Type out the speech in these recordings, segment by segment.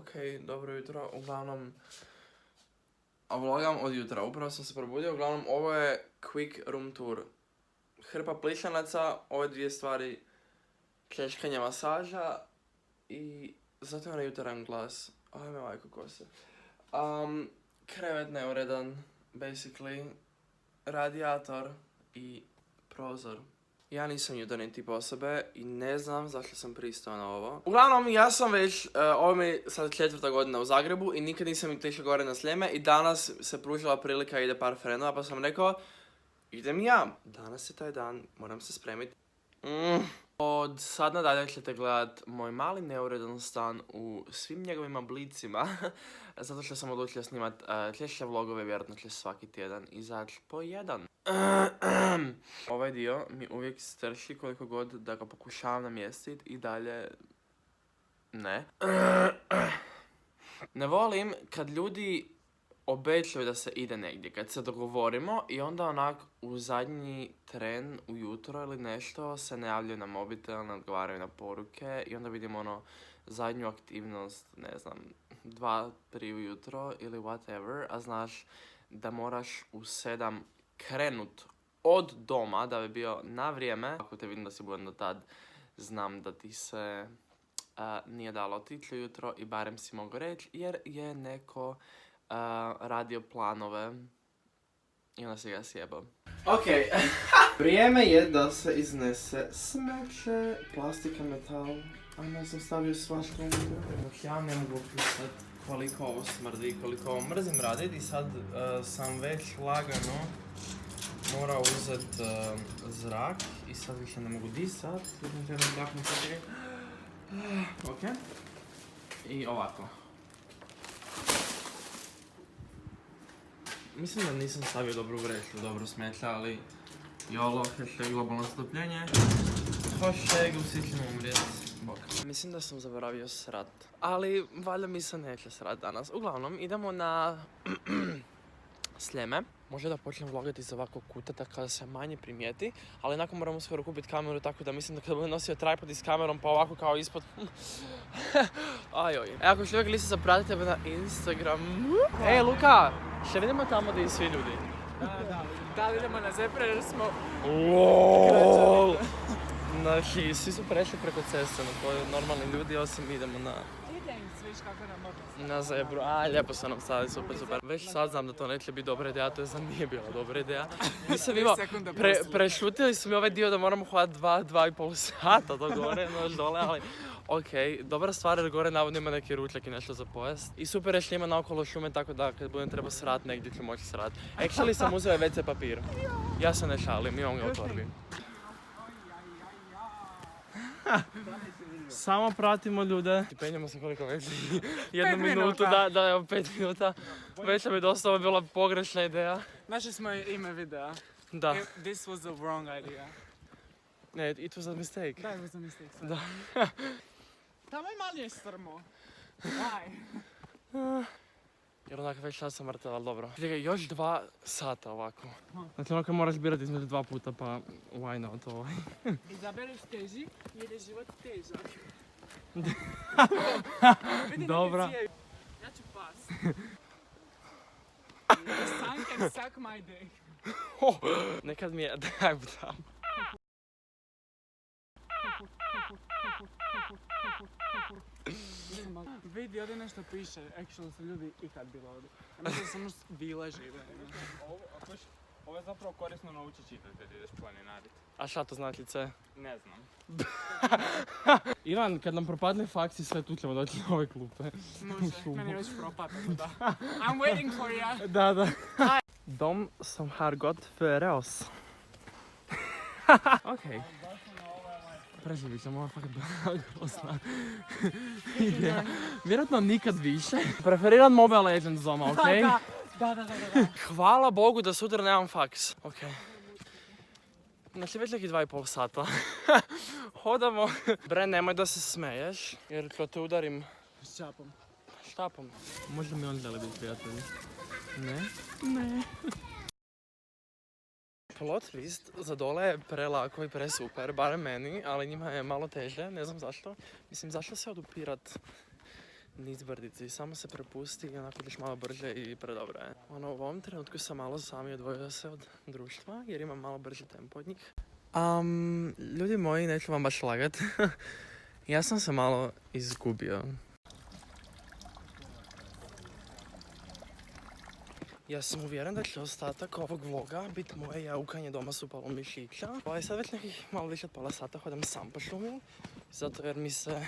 Ok, dobro jutro, uglavnom vlogam od jutra, upravo sam se probudio, uglavnom ovo je quick room tour. Hrpa plišanaca, ove dvije stvari, klješkanje masaža i zato je na jutaran glas. Ajme majko kose. Krevet neuredan, basically, radijator i prozor. Ja nisam jutarnji tip osobe i ne znam zašto sam pristao na ovo. Uglavnom, ja sam već, ovo mi je sad 4. godina u Zagrebu i nikad nisam išao gore na Sljeme i danas se pružila prilika ide par frendova pa sam rekao, idem ja. Danas je taj dan, moram se spremiti. Od sad nadalje ćete gledat moj mali neuredan stan u svim njegovim oblicima, zato što sam odlučio snimat sljedeće vlogove, vjerojatno će svaki tjedan izaći po jedan. Ovaj dio mi uvijek strši koliko god da ga pokušavam namjestiti i dalje ne. Ne volim kad ljudi obećaju da se ide negdje, kad se dogovorimo i onda onak u zadnji tren ujutro ili nešto se ne javljaju na mobitel, ne odgovaraju na poruke i onda vidimo ono zadnju aktivnost, ne znam, 2-3 ujutro ili whatever, a znaš da moraš u 7 krenut od doma da bi bio na vrijeme. Ako te vidim da si budan do tad, znam da ti se nije dalo otići ujutro i barem si mogu reći jer je neko radio planove i onda se ga sjebao. Ok, vrijeme je da se iznese smeće, plastika, metal. Ajme, sam stavio svašta unutra. Dok ja ne mogu opisat koliko ovo smrdi, koliko ovo mrzim radit i sad sam već lagano morao uzet zrak i sad više ne mogu disat. Jednom treba zraknuti sad. Ok. I ovako. Mislim da nisam stavio dobru vreću, dobro smeća, ali YOLO, hashtag globalno zatopljenje, hashtag u svi ćemo umrijet. Bok. Mislim da sam zaboravio srat, ali valjda mi se neće srat danas. Uglavnom, idemo na Sljeme. Možda da počnem vlogati iz ovakvog kuta tako da se manje primijeti, ali nakon moramo skoro kupiti kameru tako da mislim da kada budem nosio tripod i s kamerom pa ovako kao ispod. Ajoj. Ako što uvijek liste zapratite me na Instagramu. Ej Luka, še vidimo tamo gdje i svi ljudi? Da li idemo na Zepre jer smo... LOL! Znači, svi su prešli preko ceste, no to je normalni ljudi, osim idemo na... Viš kako nam odnosi. Na Zebru, lijepo su nam stali, super. Već sad znam da to neće biti dobra ideja, to je za nije bila dobra ideja. Nisam imao, prešutili su mi ovaj dio da moramo hodati 2,5 sata do gore, noć dole, ali okej, dobra stvar jer gore navodno ima neki ručak i nešto za pojest. I super je što ima naokolo šume, tako da kad budem trebao srat negdje ću moći srat. Actually sam uzeo WC papir. Ja se ne šalim, imam ga u torbi. Samo pratimo ljude. Penjamo se koliko već? Jednu minutu, da, evo 5 minuta. Već mi je dosta, ovo je bila pogrešna ideja. Našli smo ime videa. Da. This was the wrong idea. Ne, it was a mistake. Da, it was a mistake. Da. Tamo je manje strmo. Why? Jer onak već sad sam mrtav, ali dobro. Čekaj, još 2 sata ovako. Znači onako moraš birati između 2 puta, pa why not ovaj. Izabereš teži jer je život težak. Dobra. Ja ću pas. The sun can suck my dick. Nekad mi je daj budam. Vidi, ovdje nešto piše, actually su ljudi ikad bili ovdje. Ja mislim da samo vile žive. Ovo je zapravo korisno naučiti čitati kad ideš planinariti. A šta to znači C? Ne znam. Ivan, kad nam propadne faksi, sve tu ćemo doći na ove klupe. Može, meni je već propadno, da. I'm waiting for you. Da. De som har gått före oss. Okej. Preživit ćemo, ovo je fakat grozna ideja. Vjerojatno nikad više. Preferiram Mobile Legends doma, okej? Da. Hvala Bogu da sutra nemam faks. Okej. Znači već neki 2,5 sata. Hodamo. Bre, nemoj da se smeješ, jer kad te udarim S čapom. štapom. Možda mi on želi biti prijatelji. Ne. Plot twist za dole je prelako i presuper, barem meni, ali njima je malo teže, ne znam zašto. Mislim, zašto se odupirat niz brdice i samo se prepusti i onako ideš malo brže i predobro je. Ono, u ovom trenutku sam malo sami odvojio se od društva jer imam malo brži tempo od njih. Ljudi moji, neću vam baš lagat. Ja sam se malo izgubio. Ja sam uvjeren da će ostatak ovog vloga biti moje jaukanje doma s upalom mišića. Sad već nekih malo više od pola sata hodam sam po šumi, zato jer mi se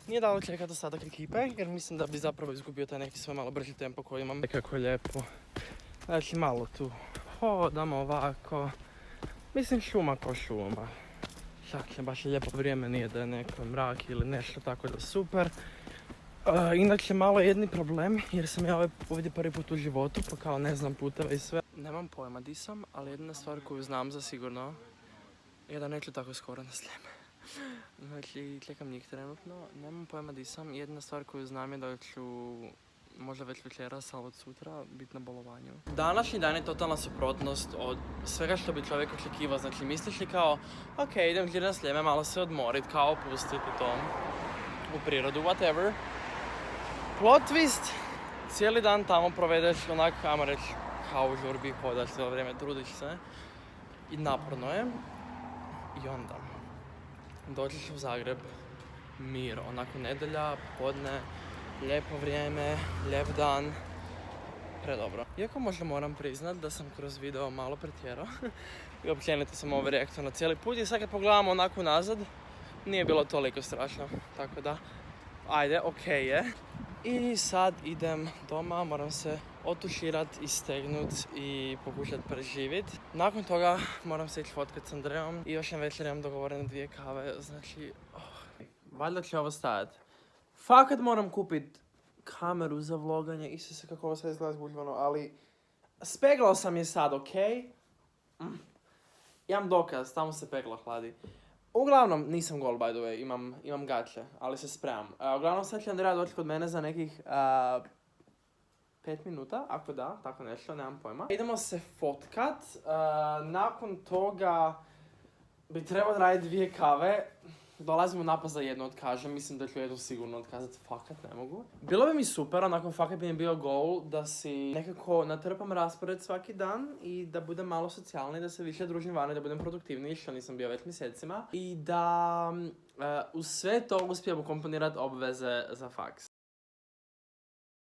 nije dalo čekati ostatak ekipe, jer mislim da bi zapravo izgubio taj neki svoj malo brži tempo koji imam. Nekako lijepo. Znači malo tu hodam ovako. Mislim šuma ko šuma. Čak je baš lijepo vrijeme, nije da je neko mrak ili nešto, tako da super. Inače malo jedni problem jer sam ja ovdje prvi put u životu pa kao ne znam puteve i sve. Nemam pojma di sam, ali jedina stvar koju znam za sigurno je da neću tako skoro na Sljeme. Znači čekam njih trenutno, nemam pojma di sam, jedina stvar koju znam je da ću možda već večeras, ali od sutra biti na bolovanju. Današnji dan je totalna suprotnost od svega što bi čovjek očekivao, znači misliš li kao ok, idem na Sljeme, malo se odmorit, kao opustiti to u prirodu, whatever. Plot twist, cijeli dan tamo provedeš onak, ajmo reći, kao u žurbi, hodaš cijelo vrijeme, trudiš se i naporno je. I onda dođeš u Zagreb, mir, onako nedelja, podne, lijepo vrijeme, lijep dan, predobro. Iako možda moram priznat da sam kroz video malo pretjerao i općenito sam overreactao na cijeli put i sad kad pogledamo onako nazad, nije bilo toliko strašno, tako da, ajde, okej je. I sad idem doma, moram se otuširat, istegnut i pokušat preživit. Nakon toga moram se ići fotkat s Andrejom i još jedan večer imam dogovorene 2 kave, znači... Valjda će ovo stajat. Fakat moram kupit kameru za vloganje, Isuse kako ovo sad izgleda zgužvano, ali... Speglao sam je sad, okej? Imam dokaz, tamo se pegla hladi. Uglavnom, nisam gol by the way, imam gaće, ali se spremam. Uglavnom sad će Andreja doći kod mene za nekih 5 minuta, ako da, tako nešto, nemam pojma. Idemo se fotkat, nakon toga bi trebao raditi 2 kave. Dolazimo napad za jednu otkažem, mislim da ću jednu sigurno otkazati, fakat ne mogu. Bilo bi mi super, onako fakat bi mi bio goal da si nekako natrpam raspored svaki dan i da budem malo socijalni, da se više družim vani, da budem produktivniji, što nisam bio već mjesecima. I da uz sve to uspijem ukomponirati obveze za faks.